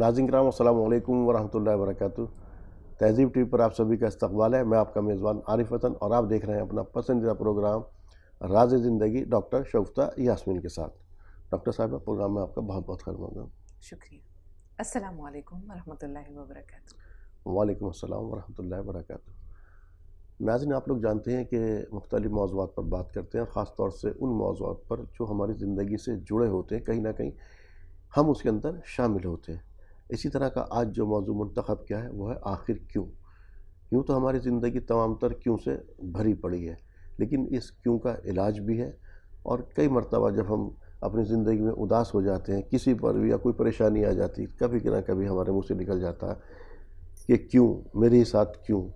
ناظرین کرام السلام علیکم ورحمۃ اللہ وبرکاتہ۔ تہذیب ٹی وی پر آپ سبھی کا استقبال ہے۔ میں آپ کا میزبان عارف وطن اور آپ دیکھ رہے ہیں اپنا پسندیدہ پروگرام راز زندگی ڈاکٹر شگفتہ یاسمین کے ساتھ۔ ڈاکٹر صاحبہ، پروگرام میں آپ کا بہت بہت خیر مقدم۔ شکریہ۔ السلام علیکم ورحمۃ اللہ وبرکاتہ۔ وعلیکم السلام ورحمۃ اللہ وبرکاتہ۔ ناظرین، آپ لوگ جانتے ہیں کہ مختلف موضوعات پر بات کرتے ہیں، خاص طور سے ان موضوعات پر جو ہماری زندگی سے جڑے ہوتے ہیں، کہیں نہ کہیں ہم اس کے اندر شامل ہوتے ہیں۔ اسی طرح کا آج جو موضوع منتخب کیا ہے وہ ہے آخر کیوں۔ یوں تو ہماری زندگی تمام تر کیوں سے بھری پڑی ہے، لیکن اس کیوں کا علاج بھی ہے۔ اور کئی مرتبہ جب ہم اپنی زندگی میں اداس ہو جاتے ہیں، کسی پر بھی یا کوئی پریشانی آ جاتی، کبھی نہ کبھی ہمارے منہ سے نکل جاتا ہے کہ کیوں میرے ساتھ، کیوں،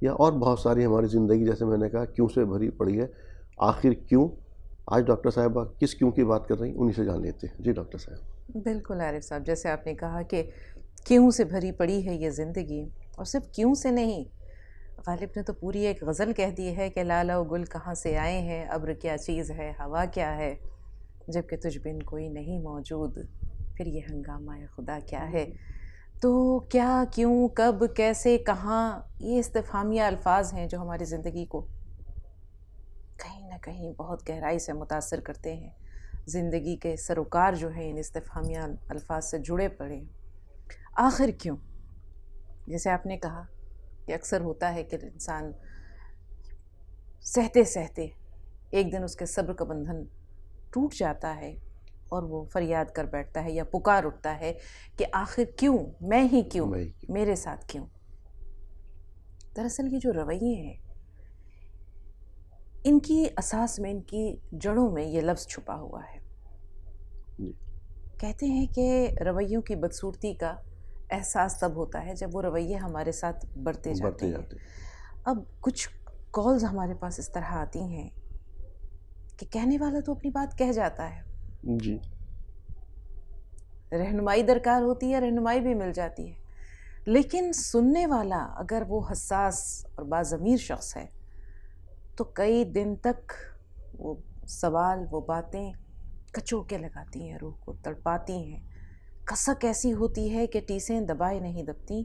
یا اور بہت ساری ہماری زندگی جیسے میں نے کہا کیوں سے بھری پڑی ہے۔ آخر کیوں؟ آج ڈاکٹر صاحبہ کس کیوں کی بات کر رہی ہیں، انہی سے جان لیتے ہیں۔ جی ڈاکٹر صاحب۔ بالکل عارف صاحب، جیسے آپ نے کہا کہ کیوں سے بھری پڑی ہے یہ زندگی، اور صرف کیوں سے نہیں، غالب نے تو پوری ایک غزل کہہ دی ہے کہ لالا و گل کہاں سے آئے ہیں، ابر کیا چیز ہے، ہوا کیا ہے، جب کہ تجھ بن کوئی نہیں موجود، پھر یہ ہنگامہ خدا کیا ہے۔ تو کیا، کیوں، کب، کیسے، کہاں، یہ استفہامیہ الفاظ ہیں جو ہماری زندگی کو کہیں نہ کہیں بہت گہرائی سے متاثر کرتے ہیں۔ زندگی کے سروکار جو ہیں ان استفہامیہ الفاظ سے جڑے پڑے ہیں۔ آخر کیوں؟ جیسے آپ نے کہا کہ اکثر ہوتا ہے کہ انسان سہتے سہتے ایک دن اس کے صبر کا بندھن ٹوٹ جاتا ہے اور وہ فریاد کر بیٹھتا ہے یا پکار اٹھتا ہے کہ آخر کیوں، میں ہی کیوں، میرے ساتھ کیوں۔ دراصل یہ جو رویے ہیں، ان کی اساس میں، ان کی جڑوں میں یہ لفظ چھپا ہوا ہے۔ کہتے ہیں کہ رویوں کی بدصورتی کا احساس تب ہوتا ہے جب وہ رویے ہمارے ساتھ بڑھتے جاتے ہیں۔ اب کچھ کالز ہمارے پاس اس طرح آتی ہیں کہ کہنے والا تو اپنی بات کہہ جاتا ہے، جی، رہنمائی درکار ہوتی ہے، رہنمائی بھی مل جاتی ہے، لیکن سننے والا اگر وہ حساس اور باضمیر شخص ہے تو کئی دن تک وہ سوال، وہ باتیں کچوکے لگاتی ہیں، روح کو تڑپاتی ہیں، کسک ایسی ہوتی ہے کہ ٹیسیں دبائے نہیں دبتی،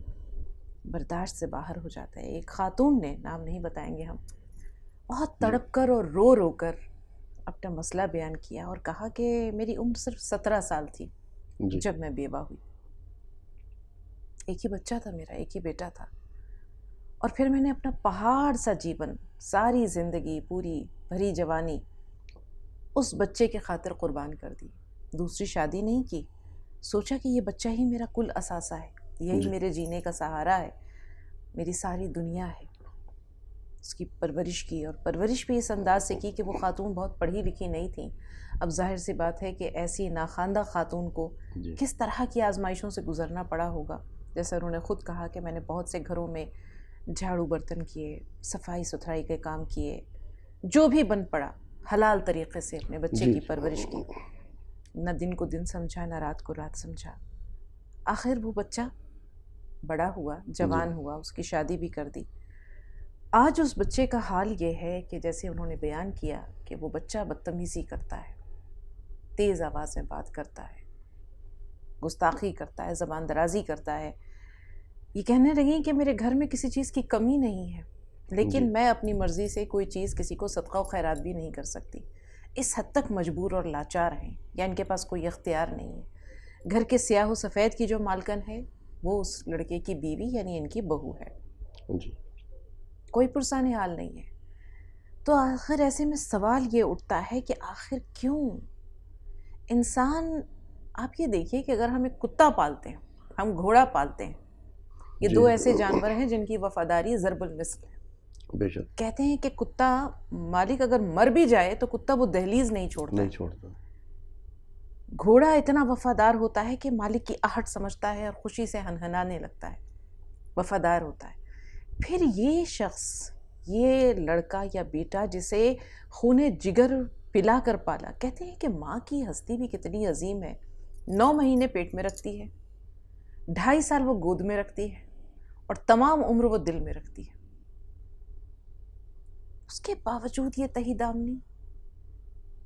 برداشت سے باہر ہو جاتا ہے۔ ایک خاتون نے، نام نہیں بتائیں گے ہم، بہت تڑپ کر اور رو رو کر اپنا مسئلہ بیان کیا اور کہا کہ میری عمر صرف 17 سال تھی جب میں بیوہ ہوئی، ایک ہی بچہ تھا میرا، ایک ہی بیٹا تھا، اور پھر میں نے اپنا پہاڑ سا جیون، ساری زندگی، پوری بھری جوانی اس بچے کے خاطر قربان کر دی۔ دوسری شادی نہیں کی، سوچا کہ یہ بچہ ہی میرا کل اثاثہ ہے، یہی میرے جینے کا سہارا ہے، میری ساری دنیا ہے۔ اس کی پرورش کی، اور پرورش بھی اس انداز سے کی کہ وہ خاتون بہت پڑھی لکھی نہیں تھیں۔ اب ظاہر سی بات ہے کہ ایسی ناخواندہ خاتون کو کس طرح کی آزمائشوں سے گزرنا پڑا ہوگا۔ جیسے انہوں نے خود کہا کہ میں نے بہت سے گھروں میں جھاڑو برتن کیے، صفائی ستھرائی کے کام کیے، جو بھی بن پڑا حلال طریقے سے اپنے بچے کی پرورش کی، نہ دن کو دن سمجھا، نہ رات کو رات سمجھا۔ آخر وہ بچہ بڑا ہوا، جوان ہوا، اس کی شادی بھی کر دی۔ آج اس بچے کا حال یہ ہے کہ جیسے انہوں نے بیان کیا کہ وہ بچہ بدتمیزی کرتا ہے، تیز آواز میں بات کرتا ہے، گستاخی کرتا ہے، زبان درازی کرتا ہے۔ یہ کہنے لگیں کہ میرے گھر میں کسی چیز کی کمی نہیں ہے، لیکن میں اپنی مرضی سے کوئی چیز کسی کو صدقہ و خیرات بھی نہیں کر سکتی۔ اس حد تک مجبور اور لاچار ہیں، یا ان کے پاس کوئی اختیار نہیں ہے۔ گھر کے سیاہ و سفید کی جو مالکن ہے وہ اس لڑکے کی بیوی یعنی ان کی بہو ہے، کوئی پرسان حال نہیں ہے۔ تو آخر ایسے میں سوال یہ اٹھتا ہے کہ آخر کیوں؟ انسان، آپ یہ دیکھیے کہ اگر ہم ایک کتا پالتے ہیں، ہم گھوڑا پالتے ہیں، یہ دو ایسے جانور ہیں جن کی وفاداری ضرب المثل ہے۔ بے شک۔ کہتے ہیں کہ کتا، مالک اگر مر بھی جائے تو کتا وہ دہلیز نہیں چھوڑتا۔ گھوڑا اتنا وفادار ہوتا ہے کہ مالک کی آہٹ سمجھتا ہے اور خوشی سے ہنہنانے لگتا ہے، وفادار ہوتا ہے۔ پھر یہ شخص، یہ لڑکا یا بیٹا جسے خون جگر پلا کر پالا، کہتے ہیں کہ ماں کی ہستی بھی کتنی عظیم ہے۔ 9 مہینے پیٹ میں رکھتی ہے، 2.5 سال وہ گود میں رکھتی ہے، اور تمام عمر وہ دل میں رکھتی ہے۔ اس کے باوجود یہ تہی دامنی،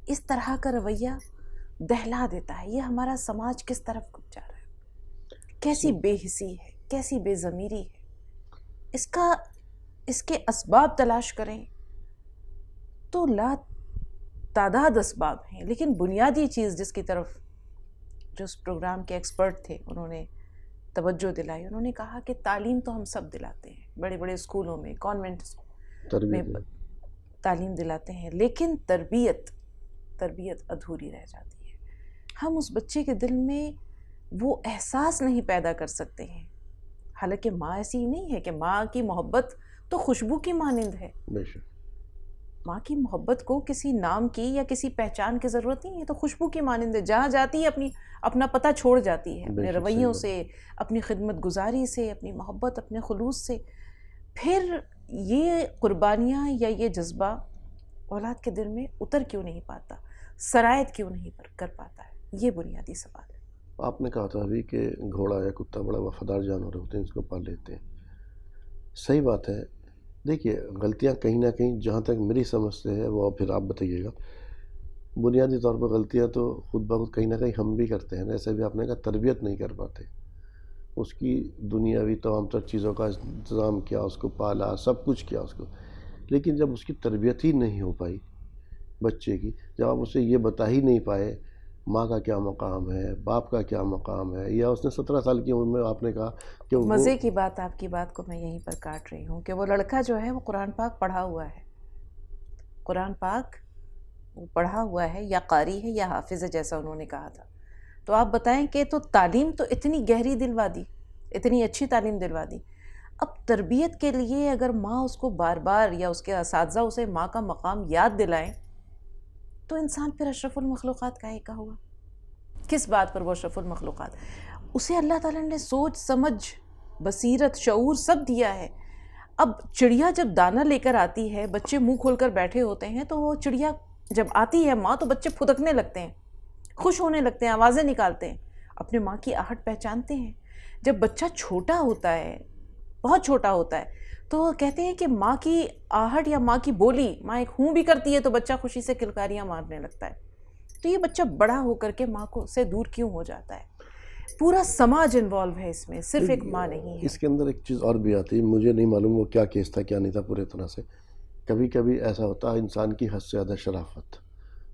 اس طرح کا رویہ دہلا دیتا ہے۔ یہ ہمارا سماج کس طرف جا رہا ہے؟ کیسی بے حسی ہے، کیسی بے ضمیری ہے. اس کے اسباب تلاش کریں تو لا تعداد اسباب ہیں، لیکن بنیادی چیز جس کی طرف جو اس پروگرام کے ایکسپرٹ تھے انہوں نے توجہ دلائی، انہوں نے کہا کہ تعلیم تو ہم سب دلاتے ہیں، بڑے بڑے اسکولوں میں، کانوینٹ میں تعلیم دلاتے ہیں، لیکن تربیت ادھوری رہ جاتی ہے. ہم اس بچے کے دل میں وہ احساس نہیں پیدا کر سکتے ہیں. حالانکہ ماں ایسی ہی نہیں ہے کہ ماں کی محبت تو خوشبو کی مانند ہے. ماں کی محبت کو کسی نام کی یا کسی پہچان کی ضرورت نہیں ہے، تو خوشبو کی مانند ہے. جہاں جاتی ہے اپنا پتہ چھوڑ جاتی ہے، اپنے رویوں سے، اپنی خدمت گزاری سے، اپنی محبت، اپنے خلوص سے. پھر یہ قربانیاں یا یہ جذبہ اولاد کے دل میں اتر کیوں نہیں پاتا، سرایت کیوں نہیں کر پاتا ہے؟ یہ بنیادی سوال ہے. آپ نے کہا تھا ابھی کہ گھوڑا یا کتا بڑا وفادار جانور ہوتے ہیں، اس کو پال لیتے ہیں. صحیح بات ہے. دیکھیے غلطیاں کہیں نہ کہیں جہاں تک میری سمجھ سے ہے، وہ پھر آپ بتائیے گا، بنیادی طور پر غلطیاں تو خود بخود کہیں نہ کہیں ہم بھی کرتے ہیں. جیسے بھی آپ نے کہا تربیت نہیں کر پاتے، اس کی دنیاوی تمام تر چیزوں کا انتظام کیا، اس کو پالا، سب کچھ کیا اس کو، لیکن جب اس کی تربیت ہی نہیں ہو پائی بچے کی، جب آپ اسے یہ بتا ہی نہیں پائے ماں کا کیا مقام ہے، باپ کا کیا مقام ہے، یا اس نے 17 سال کی عمر میں آپ نے کہا کہ مزے کی بات، آپ کی بات کو میں یہیں پر کاٹ رہی ہوں کہ وہ لڑکا جو ہے وہ قرآن پاک پڑھا ہوا ہے، قرآن پاک پڑھا ہوا ہے، یا قاری ہے یا حافظ ہے جیسا انہوں نے کہا تھا. تو آپ بتائیں کہ تو تعلیم تو اتنی گہری دلوا دی، اتنی اچھی تعلیم دلوا دی. اب تربیت کے لیے اگر ماں اس کو بار بار یا اس کے اساتذہ اسے ماں کا مقام یاد دلائیں تو انسان پھر اشرف المخلوقات کاہے کا ہوا؟ کس بات پر وہ اشرف المخلوقات؟ اسے اللہ تعالیٰ نے سوچ سمجھ، بصیرت، شعور سب دیا ہے. اب چڑیا جب دانہ لے کر آتی ہے، بچے منہ کھول کر بیٹھے ہوتے ہیں، تو وہ چڑیا جب آتی ہے ماں، تو بچے پھدکنے لگتے ہیں، خوش ہونے لگتے ہیں، آوازیں نکالتے ہیں، اپنے ماں کی آہٹ پہچانتے ہیں. جب بچہ چھوٹا ہوتا ہے، بہت چھوٹا ہوتا ہے، تو کہتے ہیں کہ ماں کی آہٹ یا ماں کی بولی، ماں ایک ہوں بھی کرتی ہے تو بچہ خوشی سے کلکاریاں مارنے لگتا ہے. تو یہ بچہ بڑا ہو کر کے ماں کو سے دور کیوں ہو جاتا ہے؟ پورا سماج انوالو ہے اس میں، صرف ایک ماں نہیں ہے. اس کے اندر ایک چیز اور بھی آتی ہے، مجھے نہیں معلوم وہ کیا کیس تھا کیا نہیں تھا پورے طرح سے. کبھی کبھی ایسا ہوتا ہے انسان کی حد سے زیادہ شرافت،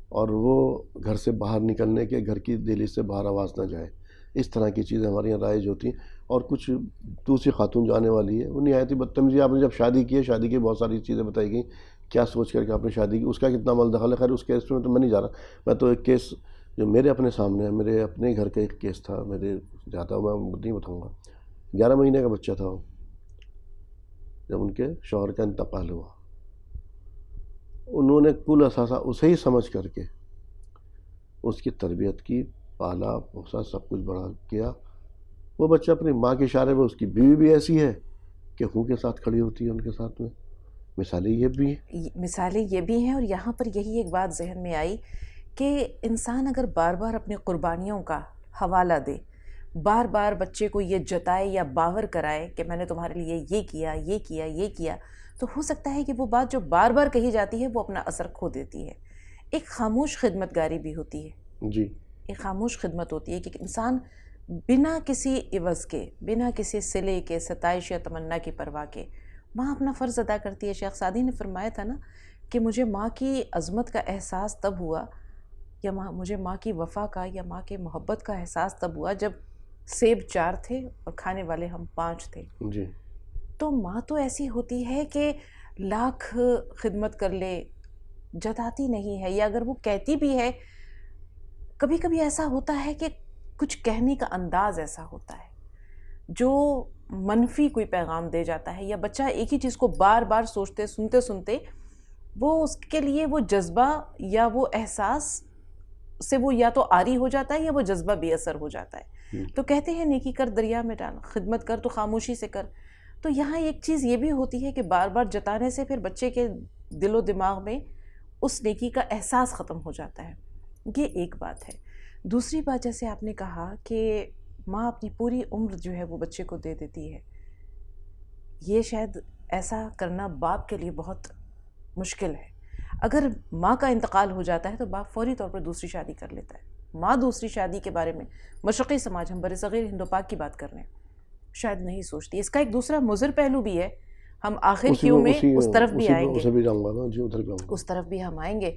اور وہ گھر سے باہر نکلنے کے، گھر کی دہلیز سے باہر آواز نہ جائے، اس طرح کی چیزیں ہمارے یہاں رائج ہوتی ہیں. اور کچھ دوسری خاتون جو آنے والی ہے، وہ نہایتی بدتمیزی. آپ نے جب شادی کی ہے، شادی کی بہت ساری چیزیں بتائی گئیں، کیا سوچ کر کے آپ نے شادی کی، اس کا کتنا عمل دخل ہے. خیر اس کیس میں تو میں نہیں جا رہا. میں تو ایک کیس جو میرے اپنے سامنے ہے، میرے اپنے گھر کا ایک کیس تھا، میرے جاتا ہوں میں نہیں بتاؤں گا. 11 مہینے کا بچہ تھا وہ، جب ان کے شوہر کا انتقال ہوا. انہوں نے کل اثاثہ اسے ہی سمجھ کر کے اس کی تربیت کی، پالا پوسا، سب کچھ بڑا کیا. وہ بچہ اپنی ماں کے اشارے میں، اس کی بیوی بھی ایسی ہے کہ ہوں کے ساتھ کھڑی ہوتی ہے ان کے ساتھ میں. مثالیں یہ بھی ہیں، مثالیں یہ بھی ہیں. اور یہاں پر یہی ایک بات ذہن میں آئی کہ انسان اگر بار بار اپنی قربانیوں کا حوالہ دے، بار بار بچے کو یہ جتائے یا باور کرائے کہ میں نے تمہارے لیے یہ کیا، یہ کیا، یہ کیا، تو ہو سکتا ہے کہ وہ بات جو بار بار کہی جاتی ہے وہ اپنا اثر کھو دیتی ہے. ایک خاموش خدمت گاری بھی ہوتی ہے. جی، ایک خاموش خدمت ہوتی ہے کہ انسان بنا کسی عوض کے، بنا کسی صلے کے، ستائش یا تمنا کی پرواہ کے ماں اپنا فرض ادا کرتی ہے. شیخ سعدی نے فرمایا تھا نا کہ مجھے ماں کی عظمت کا احساس تب ہوا، یا مجھے ماں کی وفا کا یا ماں کے محبت کا احساس تب ہوا جب سیب 4 تھے اور کھانے والے ہم 5 تھے. جی. تو ماں تو ایسی ہوتی ہے کہ لاکھ خدمت کر لے، جتاتی نہیں ہے، یا اگر وہ کہتی بھی ہے، کبھی کبھی ایسا ہوتا ہے کہ کچھ کہنے کا انداز ایسا ہوتا ہے جو منفی کوئی پیغام دے جاتا ہے، یا بچہ ایک ہی چیز کو بار بار سوچتے سنتے وہ اس کے لیے وہ جذبہ یا وہ احساس سے وہ یا تو عاری ہو جاتا ہے یا وہ جذبہ بے اثر ہو جاتا ہے. تو کہتے ہیں نیکی کر دریا میں ڈال، خدمت کر تو خاموشی سے کر. تو یہاں ایک چیز یہ بھی ہوتی ہے کہ بار بار جتانے سے پھر بچے کے دل و دماغ میں اس نیکی کا احساس ختم ہو جاتا ہے. یہ ایک بات ہے. دوسری بات، جیسے آپ نے کہا کہ ماں اپنی پوری عمر جو ہے وہ بچے کو دے دیتی ہے، یہ شاید ایسا کرنا باپ کے لیے بہت مشکل ہے. اگر ماں کا انتقال ہو جاتا ہے تو باپ فوری طور پر دوسری شادی کر لیتا ہے، ماں دوسری شادی کے بارے میں مشرقی سماج، ہم برصغیر ہند و پاک کی بات کر رہے ہیں، شاید نہیں سوچتی. اس کا ایک دوسرا مضر پہلو بھی ہے، ہم آخر کیوں میں اس طرف بھی آئیں گے، اس طرف بھی ہم آئیں گے.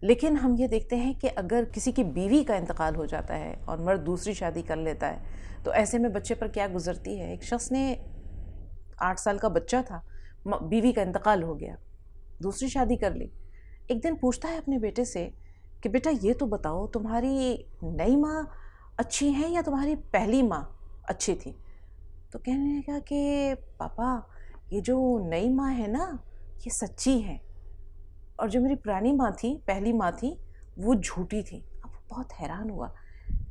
لیکن ہم یہ دیکھتے ہیں کہ اگر کسی کی بیوی کا انتقال ہو جاتا ہے اور مرد دوسری شادی کر لیتا ہے تو ایسے میں بچے پر کیا گزرتی ہے. ایک شخص نے 8 سال کا بچہ تھا، بیوی کا انتقال ہو گیا، دوسری شادی کر لی. ایک دن پوچھتا ہے اپنے بیٹے سے کہ بیٹا یہ تو بتاؤ تمہاری نئی ماں اچھی ہیں یا تمہاری پہلی ماں اچھی تھی؟ تو کہنے لگا کہ پاپا یہ جو نئی ماں ہے نا یہ سچی ہے، اور جو میری پرانی ماں تھی، پہلی ماں تھی، وہ جھوٹی تھی. اب وہ بہت حیران ہوا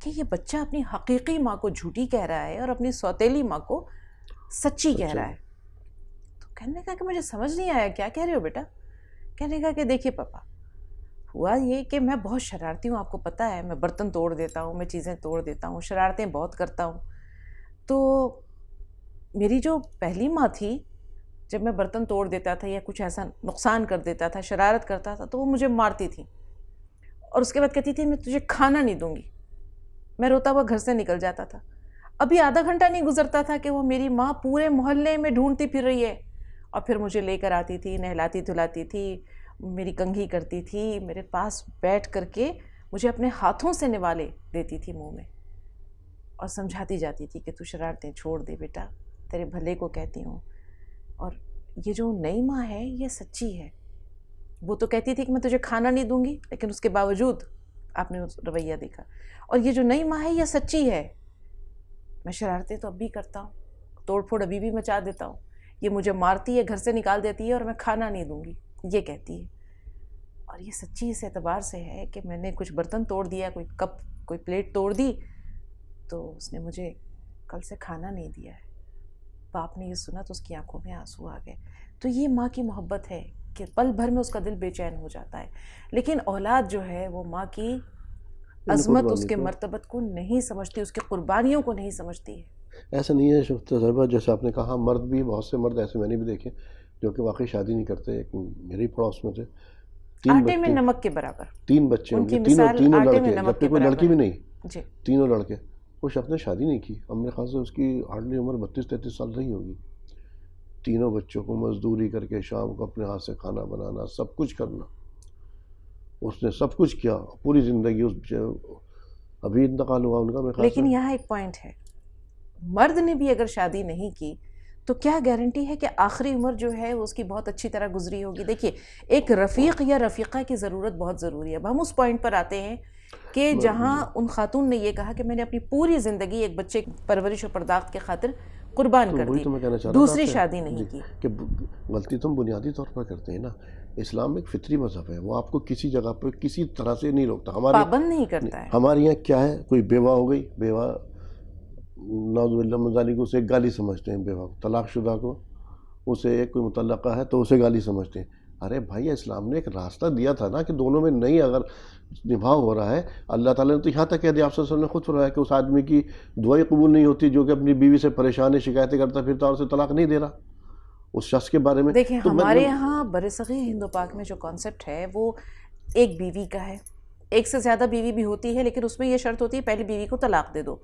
کہ یہ بچہ اپنی حقیقی ماں کو جھوٹی کہہ رہا ہے اور اپنی سوتیلی ماں کو سچی کہہ رہا ہے. تو کہنے لگا کہ مجھے سمجھ نہیں آیا کیا کہہ رہے ہو بیٹا؟ کہنے لگا کہ دیکھیے پاپا، ہوا یہ کہ میں بہت شرارتی ہوں، آپ کو پتہ ہے، میں برتن توڑ دیتا ہوں، میں چیزیں توڑ دیتا ہوں، شرارتیں بہت کرتا ہوں. تو میری جو پہلی ماں تھی، جب میں برتن توڑ دیتا تھا یا کچھ ایسا نقصان کر دیتا تھا، شرارت کرتا تھا، تو وہ مجھے مارتی تھی اور اس کے بعد کہتی تھی میں تجھے کھانا نہیں دوں گی. میں روتا ہوا گھر سے نکل جاتا تھا. ابھی آدھا گھنٹہ نہیں گزرتا تھا کہ وہ میری ماں پورے محلے میں ڈھونڈتی پھر رہی ہے اور پھر مجھے لے کر آتی تھی، نہلاتی دھلاتی تھی، میری کنگھی کرتی تھی، میرے پاس بیٹھ کر کے مجھے اپنے ہاتھوں سے نوالے دیتی تھی منہ میں اور سمجھاتی جاتی تھی کہ تو شرارتیں چھوڑ دے بیٹا، تیرے بھلے کو کہتی ہوں. اور یہ جو نئی ماں ہے یہ سچی ہے. وہ تو کہتی تھی کہ میں تجھے کھانا نہیں دوں گی، لیکن اس کے باوجود آپ نے رویہ دیکھا. اور یہ جو نئی ماں ہے یہ سچی ہے، میں شرارتیں تو اب بھی کرتا ہوں، توڑ پھوڑ ابھی بھی مچا دیتا ہوں، یہ مجھے مارتی ہے، گھر سے نکال دیتی ہے اور میں کھانا نہیں دوں گی، یہ کہتی ہے. اور یہ سچی اس اعتبار سے ہے کہ میں نے کچھ برتن توڑ دیا، کوئی کپ کوئی پلیٹ توڑ دی تو اس نے مجھے کل سے کھانا نہیں دیا ہے. باپ نے یہ سنا تو اس کی آنکھوں میں آنسو آ گئے. تو یہ ماں کی محبت ہے کہ پل بھر میں اس کا دل بے چین ہو جاتا ہے. لیکن اولاد جو ہے وہ ماں کی عظمت، اس کے مرتبت کو نہیں سمجھتی، اس کی قربانیوں کو نہیں سمجھتی ہے. ایسا نہیں ہے تجربہ جیسے آپ نے کہا، مرد بھی، بہت سے مرد ایسے میں نے بھی دیکھے جو کہ واقعی شادی نہیں کرتے. ایک میرے پڑوس میں تھے، آٹے میں نمک کے برابر 3 بچے، ان کی تینوں مثال آٹے میں لڑکے، نمک جبکہ کے کوئی لڑکی بھی برابر. نہیں، جی، تینوں لڑکے. وہ شخص نے شادی نہیں کی، اب میرے خیال سے اس کی ہارڈلی عمر 32-33 سال رہی ہوگی. تینوں بچوں کو مزدوری کر کے شام کو اپنے ہاتھ سے کھانا بنانا، سب کچھ کرنا، اس نے سب کچھ کیا پوری زندگی. اس ابھی انتقال ہوا ان کا میرے خیال سے. لیکن یہاں ایک پوائنٹ ہے، مرد نے بھی اگر شادی نہیں کی تو کیا گارنٹی ہے کہ آخری عمر جو ہے وہ اس کی بہت اچھی طرح گزری ہوگی. دیکھیے ایک رفیق یا رفیقہ کی ضرورت بہت ضروری ہے. اب ہم اس پوائنٹ پر آتے ہیں کہ جہاں ان خاتون نے یہ کہا کہ میں نے اپنی پوری زندگی ایک بچے کی پرورش و پرداخت کے خاطر قربان کر دی، دوسری شادی نہیں کی. کہ غلطی تو ہم بنیادی طور پر کرتے ہیں نا. اسلام ایک فطری مذہب ہے، وہ آپ کو کسی جگہ پہ کسی طرح سے نہیں روکتا. پابند نہیں کرتا ہے. ہمارے یہاں کیا ہے، کوئی بیوہ ہو گئی، بیوہ نعوذ باللہ من ذالک کو اسے ایک گالی سمجھتے ہیں. بیوہ طلاق شدہ کو، اسے ایک کوئی مطلقہ ہے تو اسے گالی سمجھتے ہیں. ارے بھائی اسلام نے ایک راستہ دیا تھا نا کہ دونوں میں نہیں اگر نبھاؤ ہو رہا ہے. اللہ تعالیٰ نے تو یہاں تک کہہ دیا، آپ صلی اللہ علیہ وسلم نے خود فرمایا کہ اس آدمی کی دعائیں قبول نہیں ہوتی جو کہ اپنی بیوی سے پریشان ہے، شکایتیں کرتا پھرتا اور اسے طلاق نہیں دے رہا. اس شخص کے بارے میں دیکھیں ہمارے یہاں برصغیر ہند و پاک میں جو کانسیپٹ ہے وہ ایک بیوی کا ہے. ایک سے زیادہ بیوی بھی ہوتی ہے، لیکن اس میں یہ شرط ہوتی ہے پہلی بیوی کو طلاق دے دو.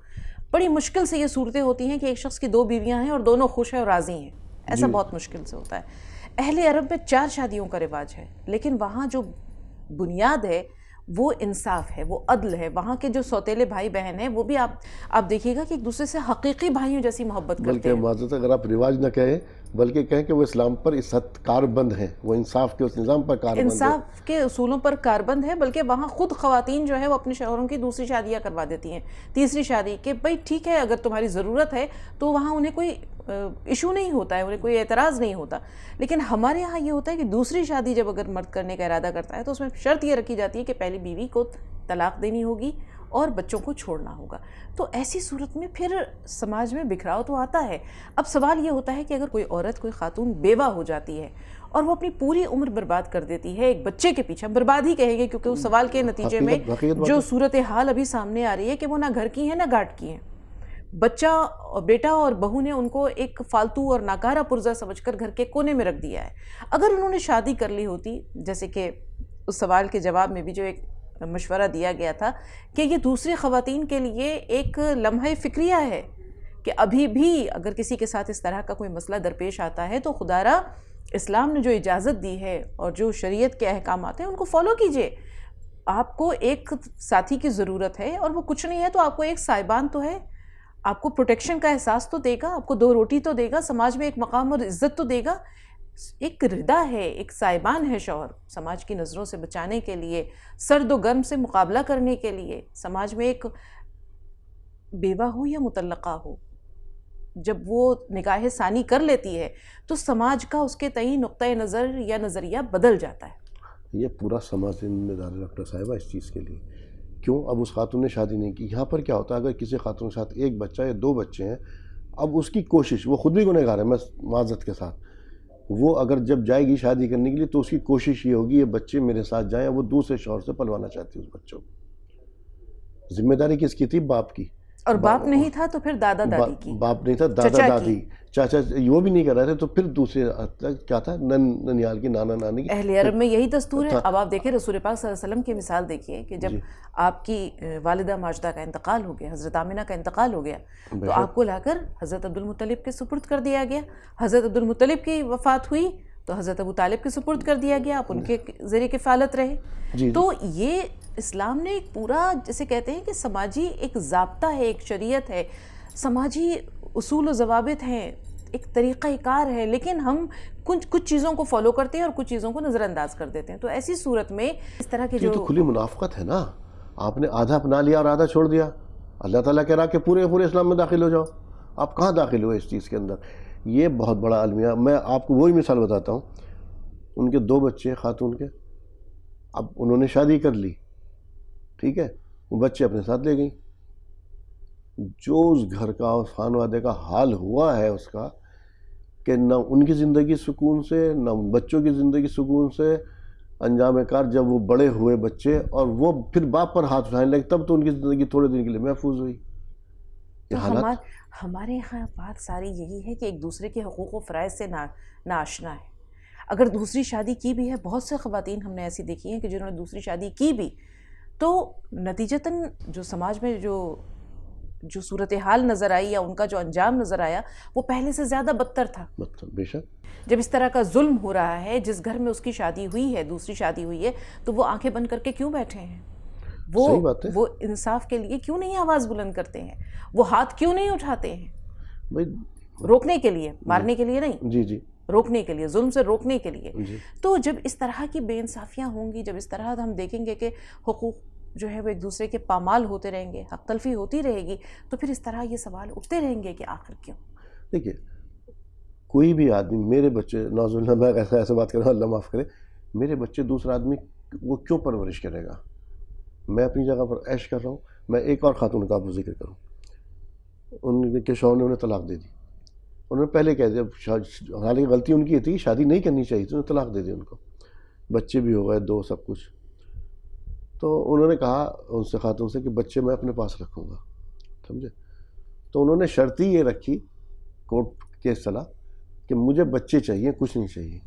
بڑی مشکل سے یہ صورتیں ہوتی ہیں کہ ایک شخص کی 2 بیویاں ہیں اور دونوں خوش ہیں اور راضی ہیں. ایسا بہت مشکل سے ہوتا ہے. اہل عرب میں 4 شادیوں کا رواج ہے، لیکن وہاں جو بنیاد ہے وہ انصاف ہے، وہ عدل ہے. وہاں کے جو سوتیلے بھائی بہن ہیں وہ بھی آپ دیکھیے گا کہ ایک دوسرے سے حقیقی بھائیوں جیسی محبت کرتے ہیں. بلکہ معذرت اگر آپ رواج نہ کہیں بلکہ کہیں کہ وہ اسلام پر اس حد کاربند ہیں، وہ انصاف کے اس نظام پر کاربند ہیں، انصاف کے اصولوں پر کاربند ہے. بلکہ وہاں خود خواتین جو ہے وہ اپنے شوہروں کی دوسری شادیاں کروا دیتی ہیں، تیسری شادی، کہ بھائی ٹھیک ہے اگر تمہاری ضرورت ہے تو وہاں انہیں کوئی ایشو نہیں ہوتا ہے، انہیں کوئی اعتراض نہیں ہوتا. لیکن ہمارے یہاں یہ ہوتا ہے کہ دوسری شادی جب اگر مرد کرنے کا ارادہ کرتا ہے تو اس میں شرط یہ رکھی جاتی ہے کہ پہلی بیوی کو طلاق دینی ہوگی اور بچوں کو چھوڑنا ہوگا. تو ایسی صورت میں پھر سماج میں بکھراؤ تو آتا ہے. اب سوال یہ ہوتا ہے کہ اگر کوئی عورت، کوئی خاتون بیوہ ہو جاتی ہے اور وہ اپنی پوری عمر برباد کر دیتی ہے ایک بچے کے پیچھے، برباد ہی کہیں گے کیونکہ اس سوال کے نتیجے میں جو صورتحال ابھی سامنے آ رہی ہے کہ وہ نہ گھر کی ہیں نہ گھاٹ کی ہیں. بچہ، بیٹا اور بہو نے ان کو ایک فالتو اور ناکارہ پرزہ سمجھ کر گھر کے کونے میں رکھ دیا ہے. اگر انہوں نے شادی کر لی ہوتی، جیسے کہ اس سوال کے جواب میں بھی جو ایک مشورہ دیا گیا تھا کہ یہ دوسری خواتین کے لیے ایک لمحہ فکریہ ہے کہ ابھی بھی اگر کسی کے ساتھ اس طرح کا کوئی مسئلہ درپیش آتا ہے تو خدا را اسلام نے جو اجازت دی ہے اور جو شریعت کے احکامات ہیں ان کو فالو کیجئے. آپ کو ایک ساتھی کی ضرورت ہے اور وہ کچھ نہیں ہے تو آپ کو ایک سائبان تو ہے, آپ کو پروٹیکشن کا احساس تو دے گا, آپ کو 2 روٹی تو دے گا, سماج میں ایک مقام اور عزت تو دے گا, ایک ردا ہے, ایک سائبان ہے شوہر سماج کی نظروں سے بچانے کے لیے, سرد و گرم سے مقابلہ کرنے کے لیے. سماج میں ایک بیوہ ہو یا مطلقہ ہو, جب وہ نکاح ثانی کر لیتی ہے تو سماج کا اس کے تئیں نقطۂ نظر یا نظریہ بدل جاتا ہے. یہ پورا سماج ذمہ دار ہے ڈاکٹر صاحبہ اس چیز کے لیے. کیوں؟ اب اس خاتون نے شادی نہیں کی. یہاں پر کیا ہوتا ہے, اگر کسی خاتون کے ساتھ ایک بچہ یا 2 بچے ہیں, اب اس کی کوشش, وہ خود بھی گنہگار ہے میں معذرت کے ساتھ, وہ اگر جب جائے گی شادی کرنے کے لیے تو اس کی کوشش یہ ہوگی یہ بچے میرے ساتھ جائیں, وہ دوسرے شوہر سے پلوانا چاہتی ہے اس بچوں کو. ذمہ داری کس کی تھی؟ باپ کی. اور باپ نہیں تھا تو پھر دادا دادی کی. باپ نہیں تھا, دادا دادی, چاچا وہ بھی نہیں کر رہے تھے تو پھر دوسرے کیا تھا, ننیال کی, نانا نانی کی. اہل عرب میں یہی دستور ہے. اب آپ دیکھیں رسول پاک صلی اللہ علیہ وسلم کی مثال دیکھیے کہ جب آپ کی والدہ ماجدہ کا انتقال ہو گیا, حضرت آمنہ کا انتقال ہو گیا, تو آپ کو لا کر حضرت عبد المطلب کے سپرد کر دیا گیا. حضرت عبد المطلب کی وفات ہوئی تو حضرت ابو طالب کے سپرد کر دیا گیا, آپ ان کے زیر کفالت رہے. تو یہ اسلام نے ایک پورا, جسے کہتے ہیں کہ سماجی ایک ضابطہ ہے, ایک شریعت ہے, سماجی اصول و ضوابط ہیں, ایک طریقہ کار ہے, لیکن ہم کچھ چیزوں کو فالو کرتے ہیں اور کچھ چیزوں کو نظر انداز کر دیتے ہیں. تو ایسی صورت میں اس طرح کے جو, یہ تو کھلی منافقت ہے نا. آپ نے آدھا اپنا لیا اور آدھا چھوڑ دیا. اللہ تعالیٰ کہہ رہا کہ پورے اسلام میں داخل ہو جاؤ, آپ کہاں داخل ہوئے اس چیز کے اندر؟ یہ بہت بڑا المیہ. میں آپ کو وہی مثال بتاتا ہوں, ان کے 2 بچے خاتون کے, اب انہوں نے شادی کر لی, ٹھیک ہے, وہ بچے اپنے ساتھ لے گئیں. جو اس گھر کا, اس خانوادے کا حال ہوا ہے اس کا, کہ نہ ان کی زندگی سکون سے, نہ ان بچوں کی زندگی سکون سے. انجام کار جب وہ بڑے ہوئے بچے اور وہ پھر باپ پر ہاتھ اٹھانے لگے, تب تو ان کی زندگی تھوڑے دن کے لیے محفوظ ہوئی. ہمارے یہاں بات ساری یہی ہے کہ ایک دوسرے کے حقوق و فرائض سے ناآشنا ہے. اگر دوسری شادی کی بھی ہے, بہت سے خواتین ہم نے ایسی دیکھی ہیں کہ جنہوں نے دوسری شادی کی بھی, تو نتیجتاً جو سماج میں جو صورتحال نظر آئی یا ان کا جو انجام نظر آیا وہ پہلے سے زیادہ بدتر تھا. بے شک. جب اس طرح کا ظلم ہو رہا ہے, جس گھر میں اس کی شادی ہوئی ہے, دوسری شادی ہوئی ہے, تو وہ آنکھیں بند کر کے کیوں بیٹھے ہیں؟ وہ انصاف کے لیے کیوں نہیں آواز بلند کرتے ہیں؟ وہ ہاتھ کیوں نہیں اٹھاتے ہیں؟ روکنے کے لیے, مارنے کے لیے نہیں, جی روکنے کے لیے, ظلم سے روکنے کے لیے. تو جب اس طرح کی بے انصافیاں ہوں گی, جب اس طرح ہم دیکھیں گے کہ حقوق جو ہے وہ ایک دوسرے کے پامال ہوتے رہیں گے, حق تلفی ہوتی رہے گی, تو پھر اس طرح یہ سوال اٹھتے رہیں گے کہ آخر کیوں. دیکھیے, کوئی بھی آدمی, میرے بچے, نعوذ باللہ میں ایسے بات کر رہا ہوں, اللہ معاف کرے, میرے بچے دوسرا آدمی وہ کیوں پرورش کرے گا؟ میں اپنی جگہ پر عیش کر رہا ہوں. میں ایک اور خاتون کا آپ کو ذکر کروں, ان کے شوہر نے انہیں طلاق دے دی. انہوں نے پہلے کہہ دیا, حالانکہ غلطی ان کی تھی, شادی نہیں کرنی چاہیے تھی, انہوں نے طلاق دے دی ان کو, بچے بھی ہو گئے 2, سب کچھ. تو انہوں نے کہا ان سے, خاتون سے, کہ بچے میں اپنے پاس رکھوں گا, سمجھے. تو انہوں نے شرط ہی یہ رکھی, کورٹ کیس چلا, کہ مجھے بچے چاہیے, کچھ نہیں چاہیے.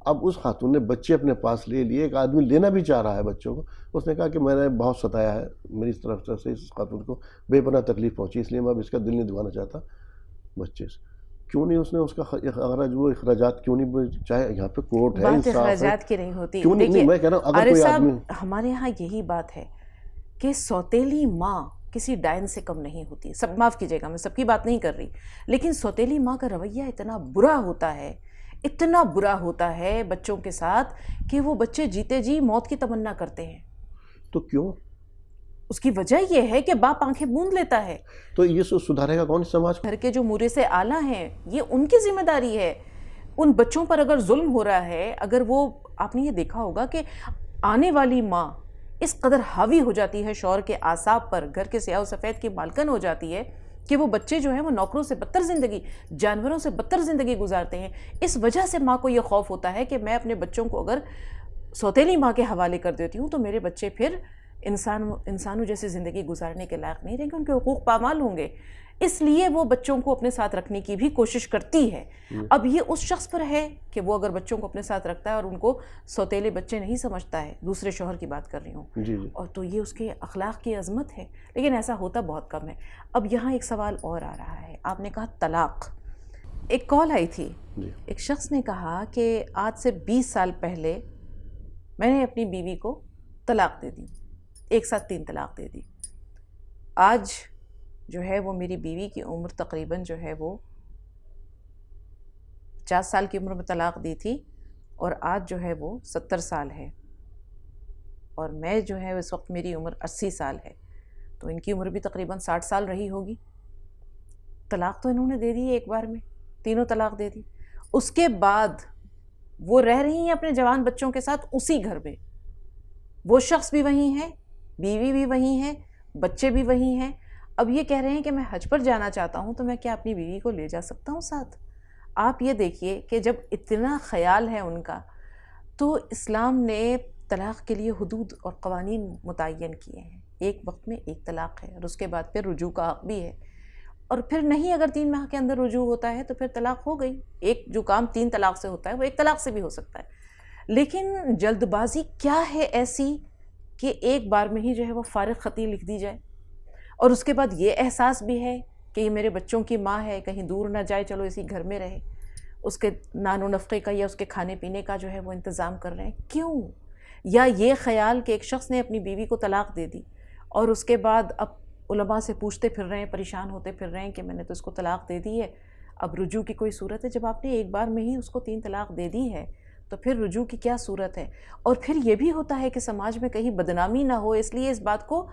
اب اس خاتون نے بچے اپنے پاس لے لیے. ایک آدمی لینا بھی چاہ رہا ہے بچوں کو, اس نے کہا کہ میں نے بہت ستایا ہے, میری طرف سے اس خاتون کو بے پناہ تکلیف پہنچی, اس لیے میں اب اس کا دل نہیں دبانا چاہتا بچے سے. کیوں نہیں اس نے اس کا اخراجات کیوں نہیں, چاہے یہاں پہ کورٹ ہے, بات اخراجات کی نہیں ہوتی. کیوں نہیں, میں کہہ رہا ہوں, اگر کوئی آدمی, ہمارے یہاں یہی بات ہے کہ سوتیلی ماں کسی ڈائن سے کم نہیں ہوتی. سب معاف کیجیے گا, میں سب کی بات نہیں کر رہی, لیکن سوتیلی ماں کا رویہ اتنا برا ہوتا ہے, اتنا برا ہوتا ہے بچوں کے ساتھ, کہ وہ بچے جیتے جی موت کی تمنا کرتے ہیں. تو کیوں؟ اس کی وجہ یہ ہے کہ باپ آنکھیں موند لیتا ہے. تو یہ سدھارے گا کون سماج؟ گھر کے جو مورث اعلیٰ ہیں, یہ ان کی ذمہ داری ہے. ان بچوں پر اگر ظلم ہو رہا ہے, اگر وہ, آپ نے یہ دیکھا ہوگا کہ آنے والی ماں اس قدر حاوی ہو جاتی ہے شوہر کے اعصاب پر, گھر کے سیاہ و سفید کی مالکن ہو جاتی ہے, کہ وہ بچے جو ہیں وہ نوکروں سے بدتر زندگی, جانوروں سے بدتر زندگی گزارتے ہیں. اس وجہ سے ماں کو یہ خوف ہوتا ہے کہ میں اپنے بچوں کو اگر سوتیلی ماں کے حوالے کر دیتی ہوں تو میرے بچے پھر انسانوں جیسی زندگی گزارنے کے لائق نہیں رہیں گے, ان کے حقوق پامال ہوں گے. اس لیے وہ بچوں کو اپنے ساتھ رکھنے کی بھی کوشش کرتی ہے. اب یہ اس شخص پر ہے کہ وہ اگر بچوں کو اپنے ساتھ رکھتا ہے اور ان کو سوتیلے بچے نہیں سمجھتا ہے, دوسرے شوہر کی بات کر رہی ہوں, اور تو یہ اس کے اخلاق کی عظمت ہے, لیکن ایسا ہوتا بہت کم ہے. اب یہاں ایک سوال اور آ رہا ہے, آپ نے کہا طلاق. ایک کال آئی تھی, ایک شخص نے کہا کہ آج سے 20 سال پہلے میں نے اپنی بیوی کو طلاق دے دی, ایک ساتھ 3 طلاق دے دی. آج جو ہے وہ میری بیوی کی عمر تقریباً جو ہے وہ 50 سال کی عمر میں طلاق دی تھی, اور آج جو ہے وہ 70 سال ہے, اور میں جو ہے اس وقت میری عمر 80 سال ہے, تو ان کی عمر بھی تقریباً 60 سال رہی ہوگی. طلاق تو انہوں نے دے دی ایک بار میں, تینوں طلاق دے دی. اس کے بعد وہ رہ رہی ہیں اپنے جوان بچوں کے ساتھ اسی گھر میں, وہ شخص بھی وہی ہے, بیوی بھی وہی ہے, بچے بھی وہی ہیں. اب یہ کہہ رہے ہیں کہ میں حج پر جانا چاہتا ہوں, تو میں کیا اپنی بیوی کو لے جا سکتا ہوں ساتھ؟ آپ یہ دیکھیے کہ جب اتنا خیال ہے ان کا, تو اسلام نے طلاق کے لیے حدود اور قوانین متعین کیے ہیں. ایک وقت میں ایک طلاق ہے, اور اس کے بعد پھر رجوع کا حق بھی ہے, اور پھر نہیں اگر 3 ماہ کے اندر رجوع ہوتا ہے تو پھر طلاق ہو گئی. ایک جو کام 3 طلاق سے ہوتا ہے وہ 1 طلاق سے بھی ہو سکتا ہے. لیکن جلد بازی کیا ہے ایسی کہ ایک بار میں ہی جو ہے وہ فارغ خطی لکھ دی جائے, اور اس کے بعد یہ احساس بھی ہے کہ یہ میرے بچوں کی ماں ہے, کہیں دور نہ جائے, چلو اسی گھر میں رہے, اس کے نان و نفقے کا یا اس کے کھانے پینے کا جو ہے وہ انتظام کر رہے ہیں. کیوں؟ یا یہ خیال کہ ایک شخص نے اپنی بیوی کو طلاق دے دی اور اس کے بعد اب علماء سے پوچھتے پھر رہے ہیں, پریشان ہوتے پھر رہے ہیں کہ میں نے تو اس کو طلاق دے دی ہے, اب رجوع کی کوئی صورت ہے؟ جب آپ نے ایک بار میں ہی اس کو 3 طلاق دے دی ہے تو پھر رجوع کی کیا صورت ہے؟ اور پھر یہ بھی ہوتا ہے کہ سماج میں کہیں بدنامی نہ ہو, اس لیے اس بات کو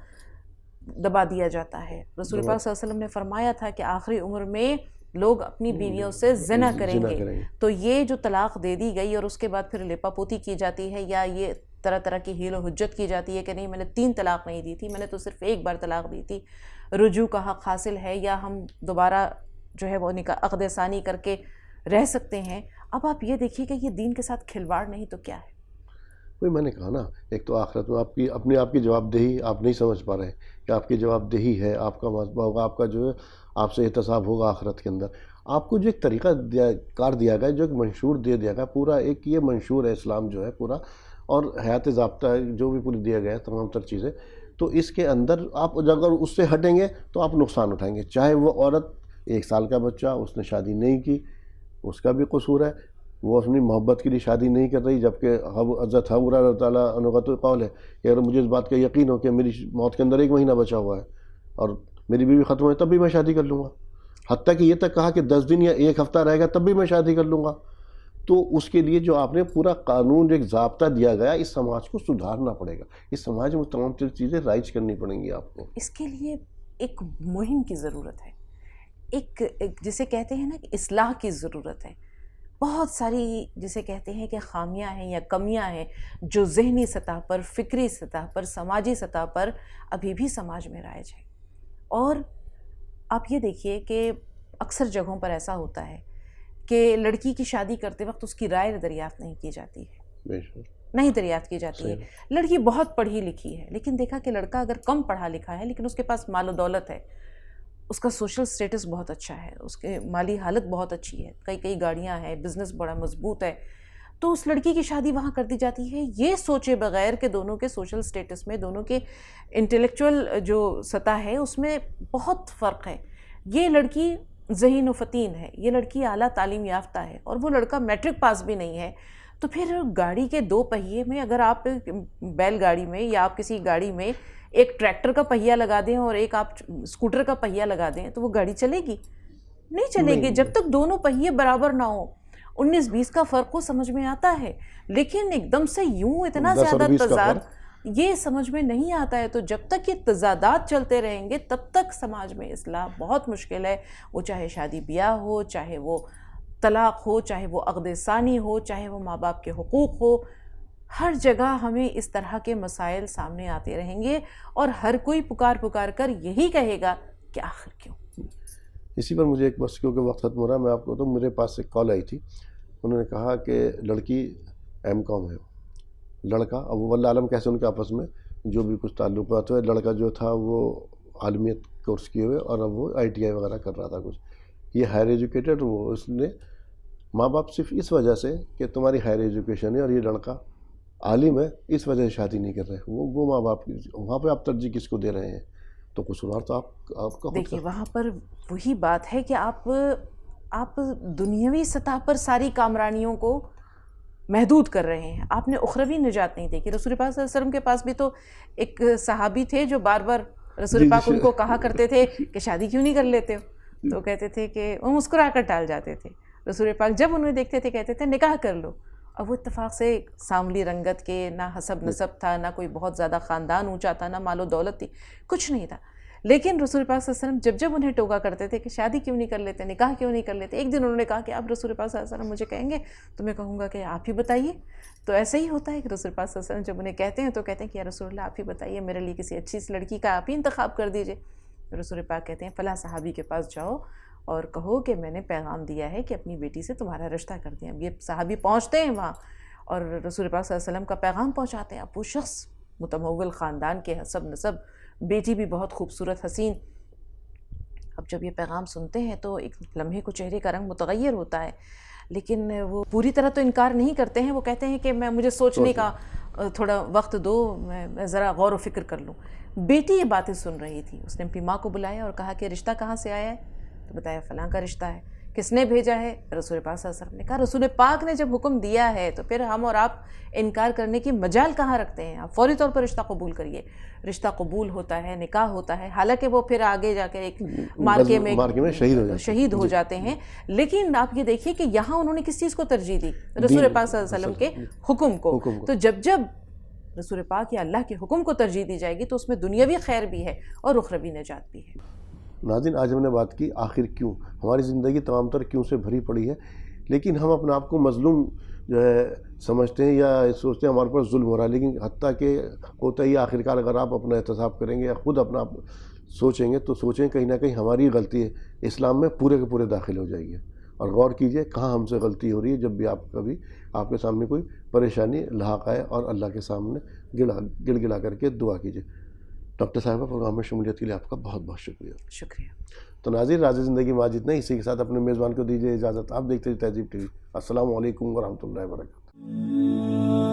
دبا دیا جاتا ہے. رسول پاک صلی اللہ علیہ وسلم نے فرمایا تھا کہ آخری عمر میں لوگ اپنی بیویوں سے زنا کریں گے. تو یہ جو طلاق دے دی گئی اور اس کے بعد پھر لیپا پوتی کی جاتی ہے, یا یہ طرح طرح کی حیل و حجت کی جاتی ہے کہ نہیں میں نے 3 طلاق نہیں دی تھی, میں نے تو صرف ایک بار طلاق دی تھی, رجوع کا حق حاصل ہے, یا ہم دوبارہ جو ہے وہ نکاح عقد ثانی کر کے رہ سکتے ہیں. اب آپ یہ دیکھیے کہ یہ دین کے ساتھ کھلواڑ نہیں تو کیا ہے؟ وہی میں نے کہا نا, ایک تو آخرت میں آپ کی اپنے آپ کی جواب دہی آپ نہیں سمجھ پا رہے کہ آپ کی جواب دہی ہے, آپ کا محاسبہ ہوگا, آپ کا جو ہے آپ سے احتساب ہوگا آخرت کے اندر. آپ کو جو ایک طریقہ کار دیا گیا, جو ایک منشور دے دیا گیا, پورا ایک یہ منشور ہے اسلام جو ہے پورا, اور حیات ضابطہ ہے جو بھی پوری دیا گیا ہے تمام تر چیزیں. تو اس کے اندر آپ اگر اس سے ہٹیں گے تو آپ نقصان اٹھائیں گے. چاہے وہ عورت 1 سال کا بچہ, اس نے شادی نہیں کی, اس کا بھی قصور ہے, وہ اپنی محبت کے لیے شادی نہیں کر رہی, جبکہ حضرت ابو ہریرہ رضی اللہ عنہ کا تو قول ہے کہ اگر مجھے اس بات کا یقین ہو کہ میری موت کے اندر 1 مہینہ بچا ہوا ہے اور میری بیوی ختم ہوئی, تب بھی میں شادی کر لوں گا. حتیٰ کہ یہ تک کہا کہ 10 دن یا 1 ہفتہ رہے گا تب بھی میں شادی کر لوں گا. تو اس کے لیے جو آپ نے پورا قانون ایک ضابطہ دیا گیا, اس سماج کو سدھارنا پڑے گا. اس سماج میں تمام چیزیں رائج کرنی پڑیں گی آپ کو. اس کے لیے ایک مہم کی ضرورت ہے, ایک جسے کہتے ہیں نا کہ اصلاح کی ضرورت ہے. بہت ساری جسے کہتے ہیں کہ خامیاں ہیں یا کمیاں ہیں جو ذہنی سطح پر, فکری سطح پر, سماجی سطح پر ابھی بھی سماج میں رائج ہے. اور آپ یہ دیکھیے کہ اکثر جگہوں پر ایسا ہوتا ہے کہ لڑکی کی شادی کرتے وقت اس کی رائے دریافت نہیں کی جاتی ہے, نہیں دریافت کی جاتی ہے. لڑکی بہت پڑھی لکھی ہے, لیکن دیکھا کہ لڑکا اگر کم پڑھا لکھا ہے لیکن اس کے پاس مال و دولت ہے, اس کا سوشل سٹیٹس بہت اچھا ہے, اس کے مالی حالت بہت اچھی ہے, کئی گاڑیاں ہیں, بزنس بڑا مضبوط ہے, تو اس لڑکی کی شادی وہاں کر دی جاتی ہے یہ سوچے بغیر کہ دونوں کے سوشل سٹیٹس میں, دونوں کے انٹلیکچول جو سطح ہے اس میں بہت فرق ہے. یہ لڑکی ذہین و فتین ہے, یہ لڑکی اعلیٰ تعلیم یافتہ ہے, اور وہ لڑکا میٹرک پاس بھی نہیں ہے. تو پھر گاڑی کے 2 پہیے میں اگر آپ بیل گاڑی میں یا آپ کسی گاڑی میں ایک ٹریکٹر کا پہیہ لگا دیں اور ایک آپ اسکوٹر کا پہیہ لگا دیں تو وہ گاڑی چلے گی؟ نہیں چلے گی. جب تک دونوں پہیے برابر نہ ہوں. 19-20 کا فرق کو سمجھ میں آتا ہے, لیکن ایک دم سے یوں اتنا زیادہ تضاد یہ سمجھ میں نہیں آتا ہے. تو جب تک یہ تضادات چلتے رہیں گے تب تک سماج میں اصلاح بہت مشکل ہے. وہ چاہے شادی بیاہ ہو, چاہے وہ طلاق ہو, چاہے وہ عقد ثانی ہو, چاہے وہ ماں باپ کے حقوق ہو, ہر جگہ ہمیں اس طرح کے مسائل سامنے آتے رہیں گے, اور ہر کوئی پکار کر یہی کہے گا کہ آخر کیوں. اسی پر مجھے ایک بس کیونکہ وقت ختم ہو رہا ہے, میں آپ کو تو میرے پاس ایک کال آئی تھی, انہوں نے کہا کہ لڑکی M.Com ہے, لڑکا اب واللہ عالم کیسے ان کے آپس میں جو بھی کچھ تعلقات ہوئے, لڑکا جو تھا وہ عالمیت کورس کیے ہوئے اور اب وہ ITI وغیرہ کر رہا تھا کچھ. یہ ہائر ایجوکیٹڈ وہ اس نے ماں باپ صرف اس وجہ سے کہ تمہاری ہائر ایجوکیشن ہے اور یہ لڑکا عالم ہے اس وجہ سے شادی نہیں کر رہے. وہ ماں باپ وہاں پہ آپ ترجیح کس کو دے رہے ہیں؟ تو قصوروار تو آپ کا. دیکھیے وہاں پر وہی بات ہے کہ آپ دنیاوی سطح پر ساری کامرانیوں کو محدود کر رہے ہیں، آپ نے اخروی نجات نہیں دیکھی. رسول پاک صلی اللہ علیہ وسلم کے پاس بھی تو ایک صحابی تھے جو بار بار رسول پاک ان کو کہا کرتے تھے کہ شادی کیوں نہیں کر لیتے ہو، تو کہتے تھے کہ وہ مسکرا کر ٹال جاتے تھے. رسول پاک جب انہیں دیکھتے تھے کہتے تھے نکاح کر لو. اب وہ اتفاق سے سانولی رنگت کے، نہ حسب نسب تھا، نہ کوئی بہت زیادہ خاندان اونچا تھا، نہ مال و دولت تھی، کچھ نہیں تھا. لیکن رسول پاک صلی اللہ علیہ وسلم جب انہیں ٹوکا کرتے تھے کہ شادی کیوں نہیں کر لیتے، نکاح کیوں نہیں کر لیتے، ایک دن انہوں نے کہا کہ اب رسول پاک صلی اللہ علیہ وسلم مجھے کہیں گے تو میں کہوں گا کہ آپ ہی بتائیے. تو ایسا ہی ہوتا ہے کہ رسول پاک صلی اللہ علیہ وسلم جب انہیں کہتے ہیں تو کہتے ہیں کہ یا رسول اللہ آپ ہی بتائیے، میرے لیے کسی اچھی سی لڑکی کا آپ ہی انتخاب کر دیجئے. رسول پاک کہتے ہیں فلاں صحابی کے پاس جاؤ اور کہو کہ میں نے پیغام دیا ہے کہ اپنی بیٹی سے تمہارا رشتہ کر دیں. اب یہ صحابی پہنچتے ہیں وہاں اور رسول پاک صلی اللہ علیہ وسلم کا پیغام پہنچاتے ہیں. اب وہ شخص متمول خاندان کے، حسب نسب، بیٹی بھی بہت خوبصورت حسین. اب جب یہ پیغام سنتے ہیں تو ایک لمحے کو چہرے کا رنگ متغیر ہوتا ہے، لیکن وہ پوری طرح تو انکار نہیں کرتے ہیں. وہ کہتے ہیں کہ مجھے سوچنے کا تھوڑا وقت دو، میں ذرا غور و فکر کر لوں. بیٹی یہ باتیں سن رہی تھی. اس نے اپنی ماں کو بلایا اور کہا کہ رشتہ کہاں سے آیا ہے؟ تو بتایا فلاں کا رشتہ ہے. کس نے بھیجا ہے؟ رسول پاک صلی اللہ علیہ وسلم نے کہا رسول پاک نے جب حکم دیا ہے تو پھر ہم اور آپ انکار کرنے کی مجال کہاں رکھتے ہیں؟ آپ فوری طور پر رشتہ قبول کریے. رشتہ قبول ہوتا ہے، نکاح ہوتا ہے، حالانکہ وہ پھر آگے جا کے ایک مارکے میں شہید ہو جاتے ہیں. لیکن آپ یہ دیکھیے کہ یہاں انہوں نے کس چیز کو ترجیح دی؟ رسول پاک صلی اللہ علیہ وسلم کے حکم کو. تو جب رسول پاک یا اللہ کے حکم کو ترجیح دی جائے گی تو اس میں دنیاوی خیر بھی ہے اور اخروی نجات بھی ہے. ناظرین آج ہم نے بات کی آخر کیوں. ہماری زندگی تمام تر کیوں سے بھری پڑی ہے، لیکن ہم اپنے آپ کو مظلوم جو ہے سمجھتے ہیں یا سوچتے ہیں ہمارے پر ظلم ہو رہا ہے. لیکن حتیٰ کہ ہوتا ہی آخرکار اگر آپ اپنا احتساب کریں گے یا خود اپنا آپ سوچیں گے تو سوچیں کہیں نہ کہیں ہماری غلطی ہے اسلام میں پورے کے پورے داخل ہو جائے گی. اور غور کیجئے کہاں ہم سے غلطی ہو رہی ہے. جب بھی آپ کے سامنے کوئی پریشانی لاحق آئے اور اللہ کے سامنے گڑ گڑا کر کے دعا کیجئے. ڈاکٹر صاحبہ پروگرام میں شمولیت کے لیے آپ کا بہت بہت شکریہ. شکریہ. تو ناظرین راز زندگی میں آج اتنا ہی. اسی کے ساتھ اپنے میزبان کو دیجیے اجازت. آپ دیکھتے ہیں تہذیب TV. السلام علیکم ورحمۃ اللہ وبرکاتہ.